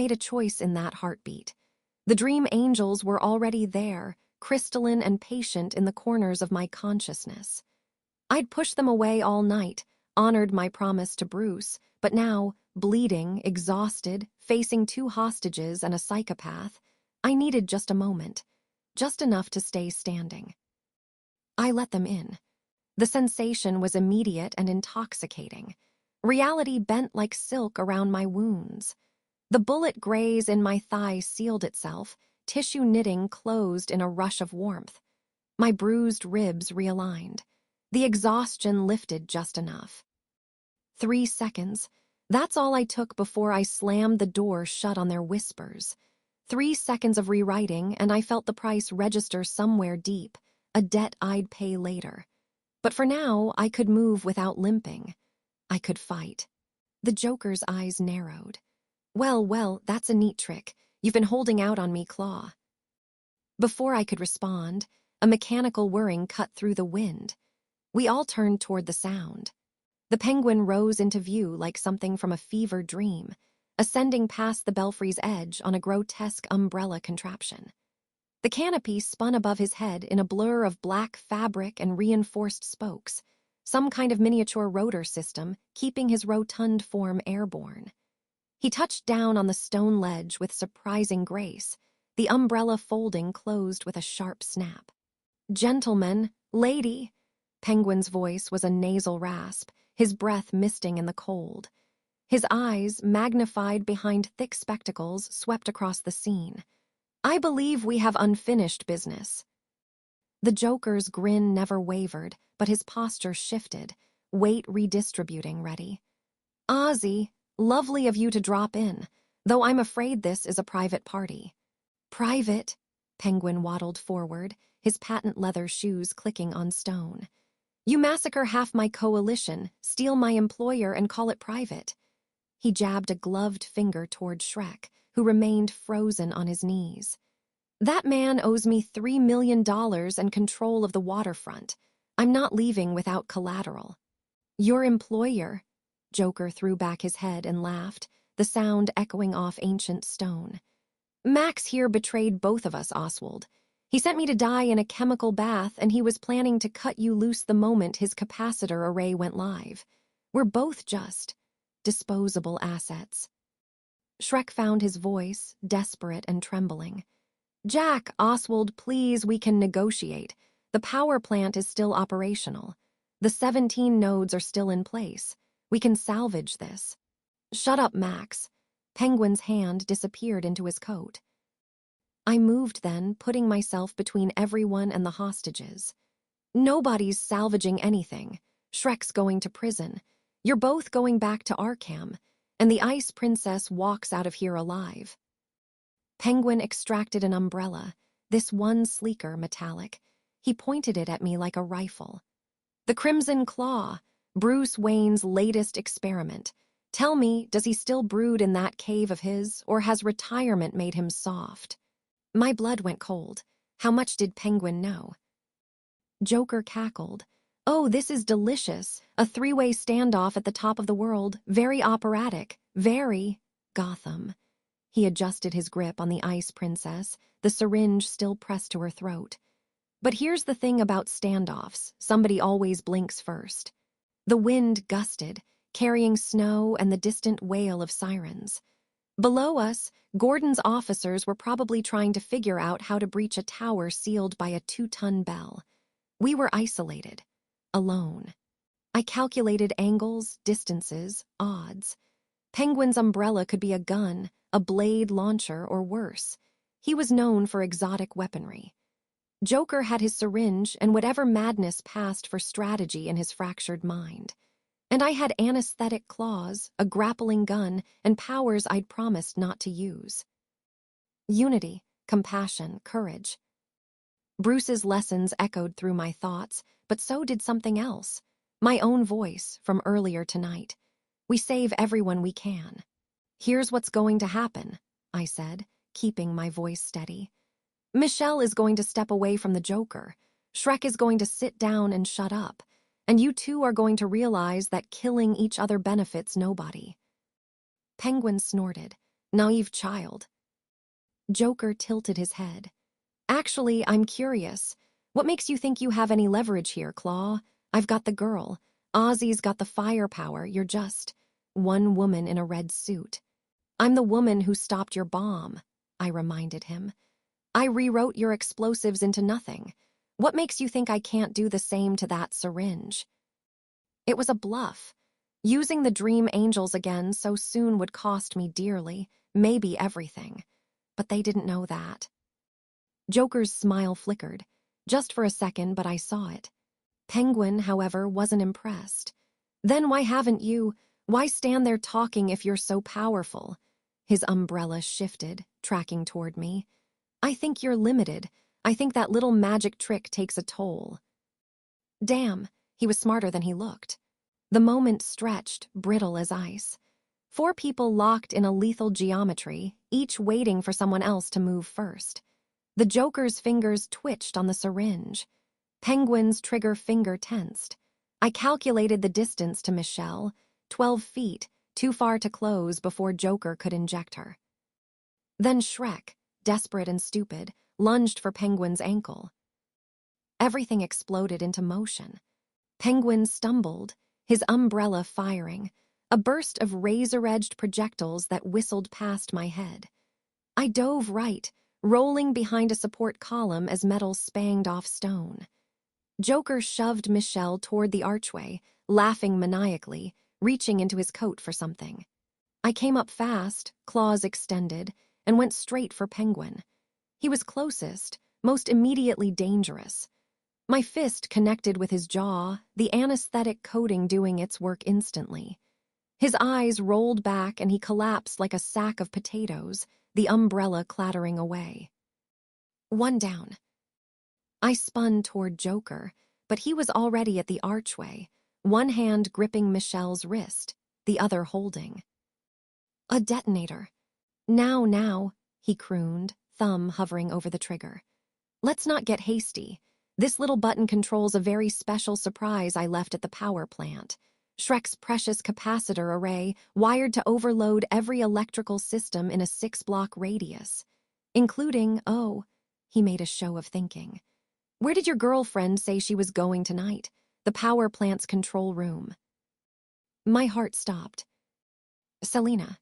made a choice in that heartbeat. The dream angels were already there, crystalline and patient in the corners of my consciousness. I'd pushed them away all night, honored my promise to Bruce, but now, bleeding, exhausted, facing 2 hostages and a psychopath, I needed just a moment, just enough to stay standing. I let them in. The sensation was immediate and intoxicating. Reality bent like silk around my wounds. The bullet graze in my thigh sealed itself, tissue knitting closed in a rush of warmth. My bruised ribs realigned. The exhaustion lifted just enough. 3 seconds. That's all I took before I slammed the door shut on their whispers. 3 seconds of rewriting, and I felt the price register somewhere deep, a debt I'd pay later. But for now, I could move without limping. I could fight. The Joker's eyes narrowed. Well, that's a neat trick. You've been holding out on me, Claw. Before I could respond, a mechanical whirring cut through the wind. We all turned toward the sound. The Penguin rose into view like something from a fever dream, ascending past the belfry's edge on a grotesque umbrella contraption. The canopy spun above his head in a blur of black fabric and reinforced spokes, some kind of miniature rotor system keeping his rotund form airborne. He touched down on the stone ledge with surprising grace, the umbrella folding closed with a sharp snap. "Gentlemen, lady," Penguin's voice was a nasal rasp, his breath misting in the cold. His eyes, magnified behind thick spectacles, swept across the scene. "I believe we have unfinished business." The Joker's grin never wavered, but his posture shifted, weight redistributing ready. "Ozzy, lovely of you to drop in, though I'm afraid this is a private party." "Private?" Penguin waddled forward, his patent leather shoes clicking on stone. "You massacre half my coalition, steal my employer, and call it private." He jabbed a gloved finger toward Shrek, who remained frozen on his knees. "That man owes me $3 million and control of the waterfront. I'm not leaving without collateral." "Your employer?" Joker threw back his head and laughed, the sound echoing off ancient stone. "Max here betrayed both of us, Oswald. He sent me to die in a chemical bath, and he was planning to cut you loose the moment his capacitor array went live. We're both just disposable assets." Shrek found his voice, desperate and trembling. "Jack, Oswald, please, we can negotiate. The power plant is still operational. The 17 nodes are still in place. We can salvage this." "Shut up, Max." Penguin's hand disappeared into his coat. I moved then, putting myself between everyone and the hostages. "Nobody's salvaging anything. Shrek's going to prison. You're both going back to Arkham, and the Ice Princess walks out of here alive." Penguin extracted an umbrella, this one sleeker, metallic. He pointed it at me like a rifle. "The Crimson Claw, Bruce Wayne's latest experiment. Tell me, does he still brood in that cave of his, or has retirement made him soft?" My blood went cold. How much did Penguin know? Joker cackled. "Oh, this is delicious. A 3-way standoff at the top of the world. Very operatic. Very Gotham." He adjusted his grip on the Ice Princess, the syringe still pressed to her throat. "But here's the thing about standoffs. Somebody always blinks first." The wind gusted, carrying snow and the distant wail of sirens. Below us, Gordon's officers were probably trying to figure out how to breach a tower sealed by a 2-ton bell. We were isolated, alone. I calculated angles, distances, odds. Penguin's umbrella could be a gun, a blade launcher, or worse. He was known for exotic weaponry. Joker had his syringe and whatever madness passed for strategy in his fractured mind. And I had anesthetic claws, a grappling gun, and powers I'd promised not to use. Unity, compassion, courage. Bruce's lessons echoed through my thoughts, but so did something else. My own voice from earlier tonight. We save everyone we can. "Here's what's going to happen," I said, keeping my voice steady. "Michelle is going to step away from the Joker. Shrek is going to sit down and shut up. And you two are going to realize that killing each other benefits nobody." Penguin snorted. Naive child. Joker tilted his head. Actually, I'm curious. What makes you think you have any leverage here, Claw? I've got the girl. Ozzy's got the firepower. You're just one woman in a red suit. I'm the woman who stopped your bomb, I reminded him. I rewrote your explosives into nothing. What makes you think I can't do the same to that syringe? It was a bluff. Using the Dream Angels again so soon would cost me dearly, maybe everything. But they didn't know that. Joker's smile flickered, just for a second, but I saw it. Penguin, however, wasn't impressed. Then why stand there talking if you're so powerful? His umbrella shifted, tracking toward me. I think you're limited. I think that little magic trick takes a toll. Damn, he was smarter than he looked. The moment stretched, brittle as ice. 4 people locked in a lethal geometry, each waiting for someone else to move first. The Joker's fingers twitched on the syringe. Penguin's trigger finger tensed. I calculated the distance to Michelle, 12 feet, too far to close before Joker could inject her. Then Shrek, desperate and stupid, lunged for Penguin's ankle. Everything exploded into motion. Penguin stumbled, his umbrella firing, a burst of razor-edged projectiles that whistled past my head. I dove right, rolling behind a support column as metal spanged off stone. Joker shoved Michelle toward the archway, laughing maniacally, reaching into his coat for something. I came up fast, claws extended, and went straight for Penguin. He was closest, most immediately dangerous. My fist connected with his jaw, the anesthetic coating doing its work instantly. His eyes rolled back and he collapsed like a sack of potatoes, the umbrella clattering away. One down. I spun toward Joker, but he was already at the archway, one hand gripping Michelle's wrist, the other holding. A detonator. Now, he crooned, thumb hovering over the trigger. Let's not get hasty. This little button controls a very special surprise I left at the power plant. Shrek's precious capacitor array wired to overload every electrical system in a 6-block radius, including, he made a show of thinking. Where did your girlfriend say she was going tonight? The power plant's control room. My heart stopped. Selena.